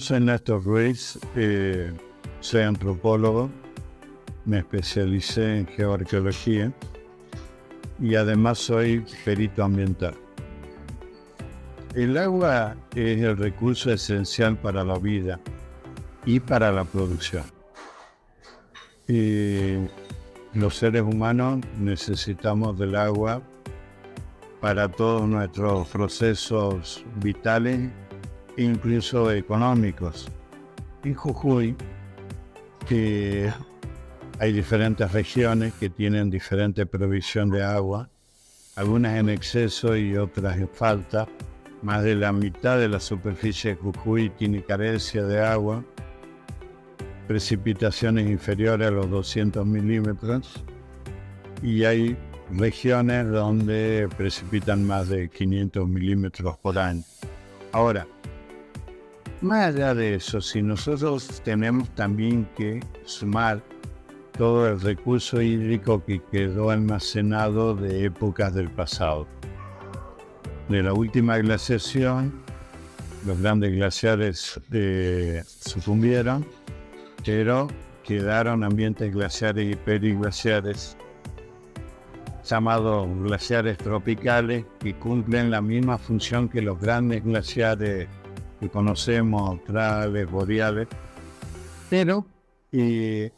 Soy Néstor Ruiz, soy antropólogo, me especialicé en geoarqueología y además soy perito ambiental. El agua es el recurso esencial para la vida y para la producción. Los seres humanos necesitamos del agua para todos nuestros procesos vitales, incluso económicos. En Jujuy hay diferentes regiones que tienen diferente provisión de agua, algunas en exceso y otras en falta. Más de la mitad de la superficie de Jujuy tiene carencia de agua, precipitaciones inferiores a los 200 milímetros, y hay regiones donde precipitan más de 500 milímetros por año. Ahora, más allá de eso, si nosotros tenemos también que sumar todo el recurso hídrico que quedó almacenado de épocas del pasado. De la última glaciación, los grandes glaciares sucumbieron, pero quedaron ambientes glaciares y periglaciares, llamados glaciares tropicales, que cumplen la misma función que los grandes glaciares que conocemos, australes, boreales, pero en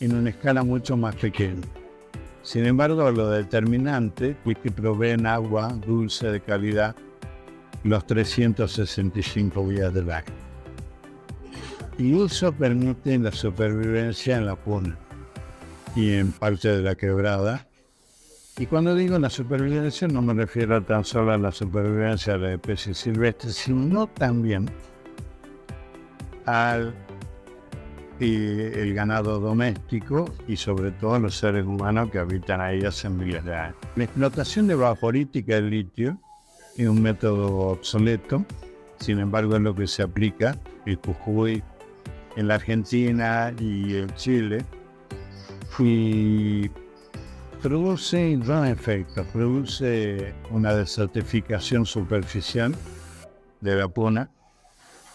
una escala mucho más pequeña. Sin embargo, lo determinante es que proveen agua dulce de calidad los 365 días del año. Y eso permite la supervivencia en la Puna y en parte de la quebrada. Y cuando digo la supervivencia, no me refiero tan solo a la supervivencia de las especies silvestres, sino también al el ganado doméstico y sobre todo los seres humanos que habitan ahí hace miles de años. La explotación de vaporítica del litio es un método obsoleto, sin embargo es lo que se aplica en Jujuy, en la Argentina y en Chile, y produce dos efectos. Produce una desertificación superficial de la Puna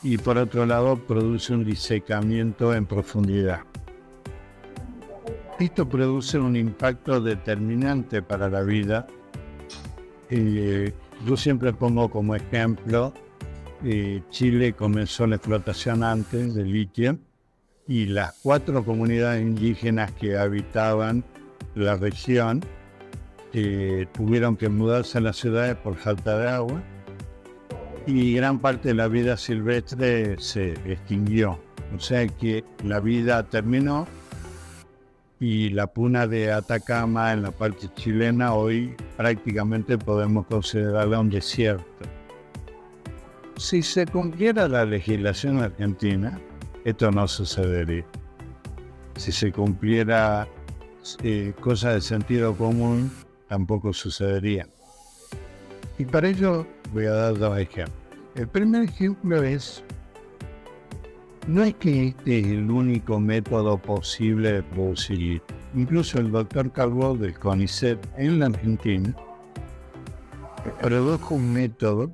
y por otro lado produce un disecamiento en profundidad. Esto produce un impacto determinante para la vida. Yo siempre pongo como ejemplo, Chile comenzó la explotación antes del litio y las 4 comunidades indígenas que habitaban la región tuvieron que mudarse a las ciudades por falta de agua y gran parte de la vida silvestre se extinguió. O sea que la vida terminó y la Puna de Atacama en la parte chilena hoy prácticamente podemos considerarla un desierto. Si se cumpliera la legislación argentina, esto no sucedería. Si se cumpliera cosas de sentido común, tampoco sucedería. Y para ello voy a dar 2 ejemplos. El primer ejemplo no es que este es el único método posible de producir. Incluso el doctor Calvo del CONICET en la Argentina produjo un método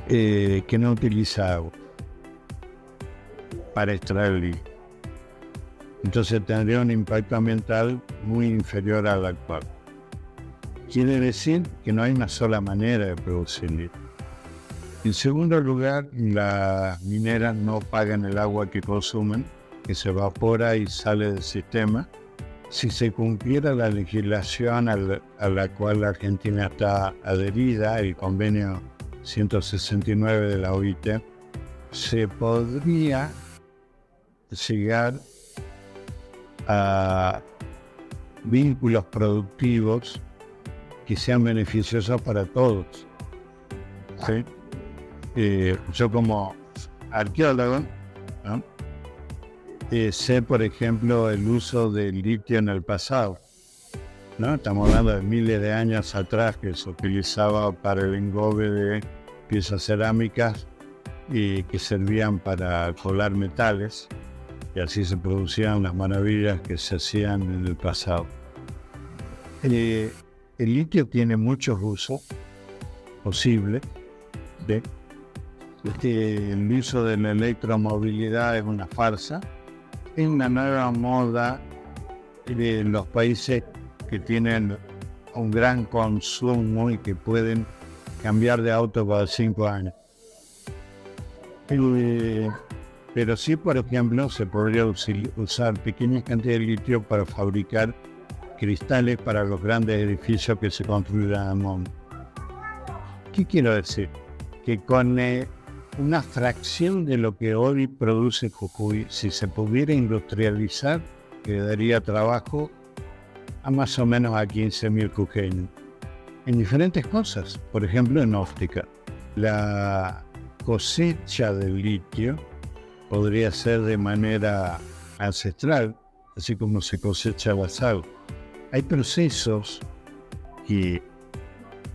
que no utiliza agua para extraer litio. Entonces tendría un impacto ambiental muy inferior al actual. Quiere decir que no hay una sola manera de producir litio. En segundo lugar, las mineras no pagan el agua que consumen, que se evapora y sale del sistema. Si se cumpliera la legislación a la cual la Argentina está adherida, el convenio 169 de la OIT, se podría llegar a vínculos productivos que sean beneficiosos para todos. ¿Sí? Yo como arqueólogo, ¿no? Sé, por ejemplo, el uso del litio en el pasado, ¿no? Estamos hablando de miles de años atrás que se utilizaba para el engobe de piezas cerámicas y que servían para colar metales, y así se producían las maravillas que se hacían en el pasado. El litio tiene muchos usos posibles, el uso de la electromovilidad es una farsa. Es una nueva moda de los países que tienen un gran consumo y que pueden cambiar de auto cada 5 años. Pero sí, por ejemplo, se podría usar pequeñas cantidades de litio para fabricar cristales para los grandes edificios que se construirán al mundo. ¿Qué quiero decir? Que con una fracción de lo que hoy produce Jujuy, si se pudiera industrializar, que daría trabajo a más o menos a 15.000 jujeños. En diferentes cosas, por ejemplo en óptica. La cosecha del litio podría ser de manera ancestral, así como se cosecha la sal. Hay procesos que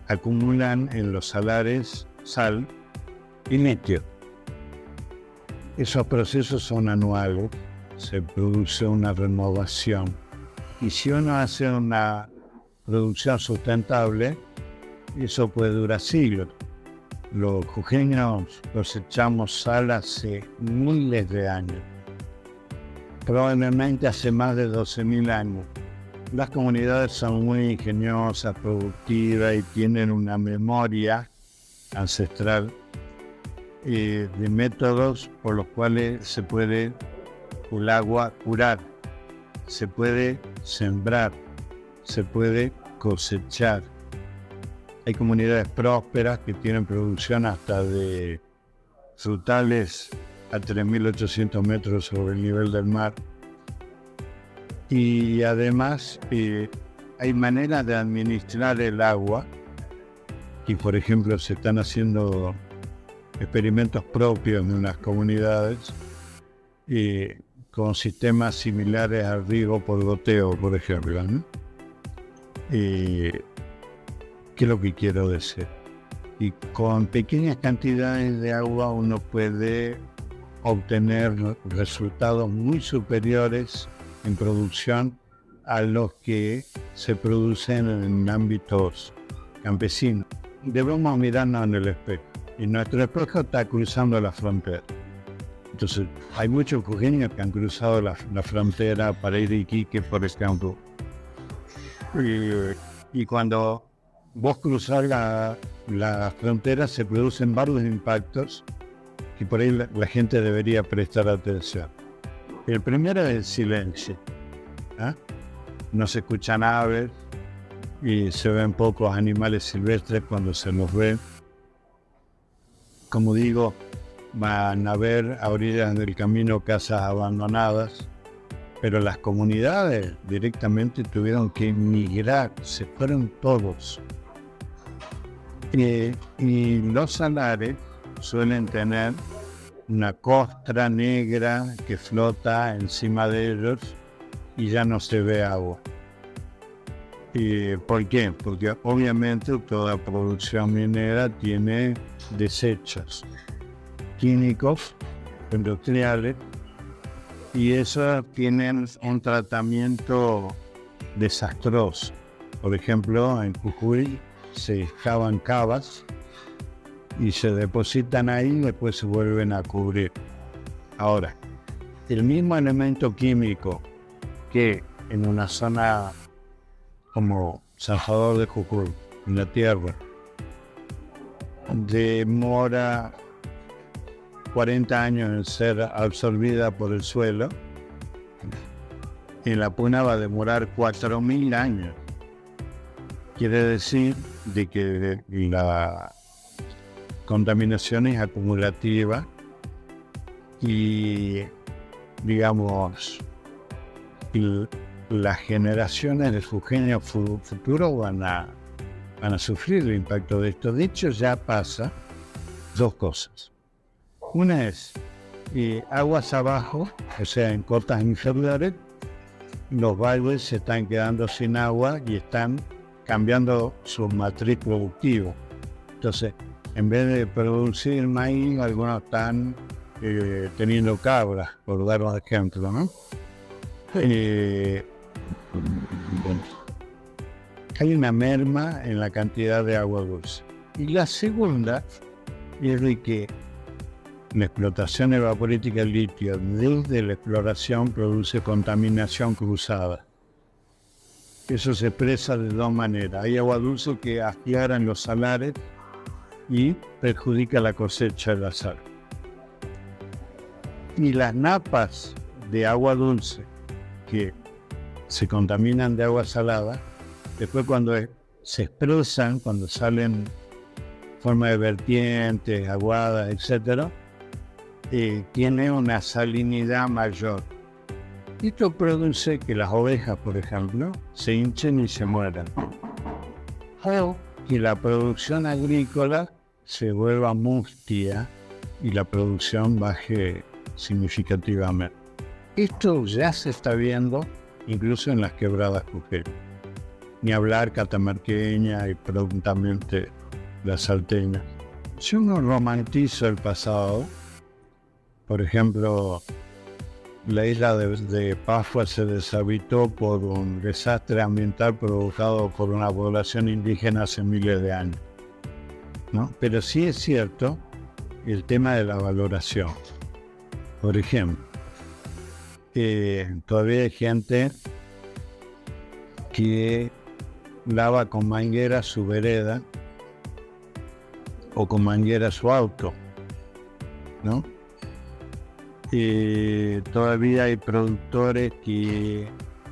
acumulan en los salares sal y litio. Esos procesos son anuales, se produce una renovación. Y si uno hace una producción sustentable, eso puede durar siglos. Los jujeños cosechamos sal hace miles de años, probablemente hace más de 12.000 años. Las comunidades son muy ingeniosas, productivas y tienen una memoria ancestral de métodos por los cuales se puede el agua curar, se puede sembrar, se puede cosechar. Hay comunidades prósperas que tienen producción hasta de frutales a 3.800 metros sobre el nivel del mar. Y además hay maneras de administrar el agua, y por ejemplo se están haciendo experimentos propios en unas comunidades con sistemas similares al riego por goteo, por ejemplo, ¿no? ¿Qué es lo que quiero decir? Y con pequeñas cantidades de agua uno puede obtener resultados muy superiores en producción a los que se producen en ámbitos campesinos. Debemos mirarnos en el espejo, y nuestro espejo está cruzando la frontera. Entonces, hay muchos jujeños que han cruzado la frontera para ir a Iquique, por ejemplo. Y cuando vos cruzás la frontera, se producen varios impactos que por ahí la gente debería prestar atención. El primero es el silencio. No se escuchan aves y se ven pocos animales silvestres cuando se los ve. Como digo, van a haber a orillas del camino casas abandonadas, pero las comunidades directamente tuvieron que emigrar, se fueron todos. Y los salares suelen tener una costra negra que flota encima de ellos y ya no se ve agua. ¿Por qué? Porque obviamente toda producción minera tiene desechos químicos, industriales, y esos tienen un tratamiento desastroso. Por ejemplo, en Jujuy se excavan cavas y se depositan ahí y después se vuelven a cubrir. Ahora, el mismo elemento químico que en una zona como Salvador de Jujuy, en la tierra, demora 40 años en ser absorbida por el suelo, en la Puna va a demorar 4.000 años. Quiere decir de que la contaminación es acumulativa y, digamos, las generaciones de jujeños futuros van a sufrir el impacto de esto. De hecho, ya pasa dos cosas. Una es aguas abajo, o sea, en cotas inferiores, los valles se están quedando sin agua y están cambiando su matriz productiva. Entonces, en vez de producir maíz, algunos están teniendo cabras, por dar un ejemplo, ¿no? Hay una merma en la cantidad de agua dulce. Y la segunda es de que la explotación evaporítica del litio desde la exploración produce contaminación cruzada. Eso se expresa de dos maneras. Hay agua dulce que aclara en los salares y perjudica la cosecha de la sal. Y las napas de agua dulce que se contaminan de agua salada, después cuando se expresan, cuando salen en forma de vertientes, aguadas, etc., tiene una salinidad mayor. Esto produce que las ovejas, por ejemplo, se hinchen y se mueran. O que la producción agrícola se vuelva mustia y la producción baje significativamente. Esto ya se está viendo incluso en las quebradas Jujeñas. Ni hablar catamarqueña y prontamente la salteña. Si uno romantiza el pasado, por ejemplo, la isla de Pascua se deshabitó por un desastre ambiental provocado por una población indígena hace miles de años, ¿no? Pero sí es cierto el tema de la valoración. Por ejemplo, todavía hay gente que lava con manguera su vereda o con manguera su auto, ¿no? Todavía hay productores que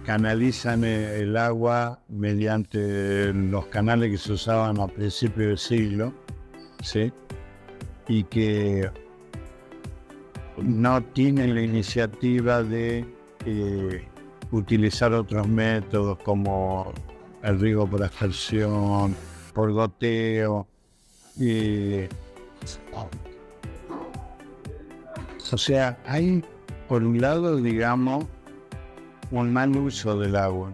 canalizan el agua mediante los canales que se usaban a principios del siglo, ¿sí? Y que no tienen la iniciativa de utilizar otros métodos como el riego por aspersión, por goteo. O sea, hay por un lado, digamos, un mal uso del agua.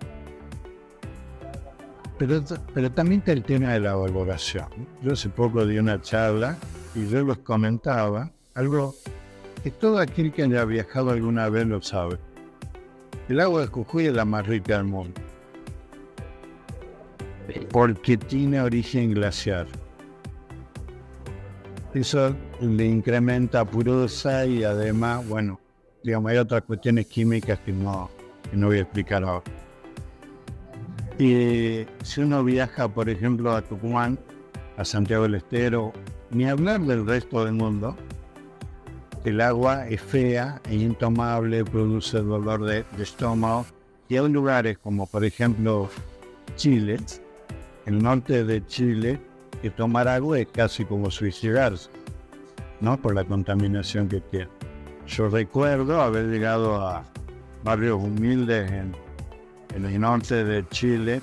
Pero también está el tema de la valoración. Yo hace poco di una charla y yo les comentaba algo que todo aquel que haya viajado alguna vez lo sabe. El agua de Jujuy es la más rica del mundo, porque tiene origen glaciar. Eso le incrementa pureza y además, bueno, digamos, hay otras cuestiones químicas que no voy a explicar ahora. Y si uno viaja, por ejemplo, a Tucumán, a Santiago del Estero, ni hablar del resto del mundo, el agua es fea e intomable, produce dolor de estómago. Y hay lugares como, por ejemplo, Chile, el norte de Chile, que tomar agua es casi como suicidarse, ¿no? Por la contaminación que tiene. Yo recuerdo haber llegado a barrios humildes en el norte de Chile,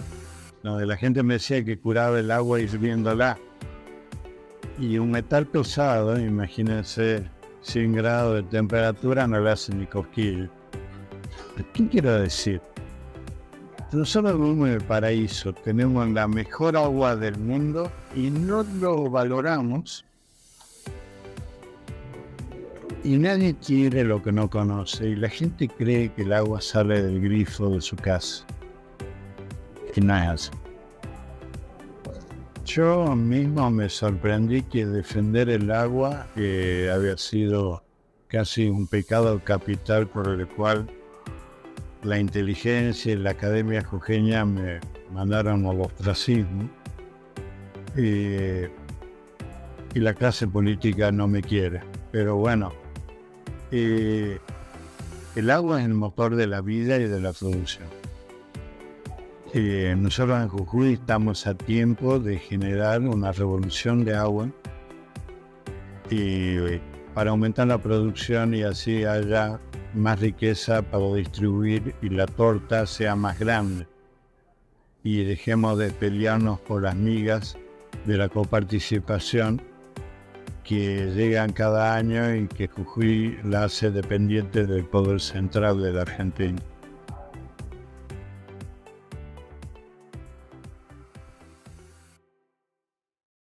donde la gente me decía que curaba el agua hirviéndola. Y un metal pesado, imagínense, 100 grados de temperatura no le hace ni cosquillo. ¿Qué quiero decir? Nosotros vivimos en el paraíso, tenemos la mejor agua del mundo y no lo valoramos. Y nadie quiere lo que no conoce. Y la gente cree que el agua sale del grifo de su casa. Y no es así. Yo mismo me sorprendí que defender el agua había sido casi un pecado capital por el cual la inteligencia y la academia jujeña me mandaron al ostracismo. Y la clase política no me quiere. Pero bueno, el agua es el motor de la vida y de la producción. Nosotros en Jujuy estamos a tiempo de generar una revolución de agua para aumentar la producción y así haya más riqueza para distribuir y la torta sea más grande. Y dejemos de pelearnos por las migas de la coparticipación que llegan cada año y que Jujuy la hace dependiente del poder central de la Argentina.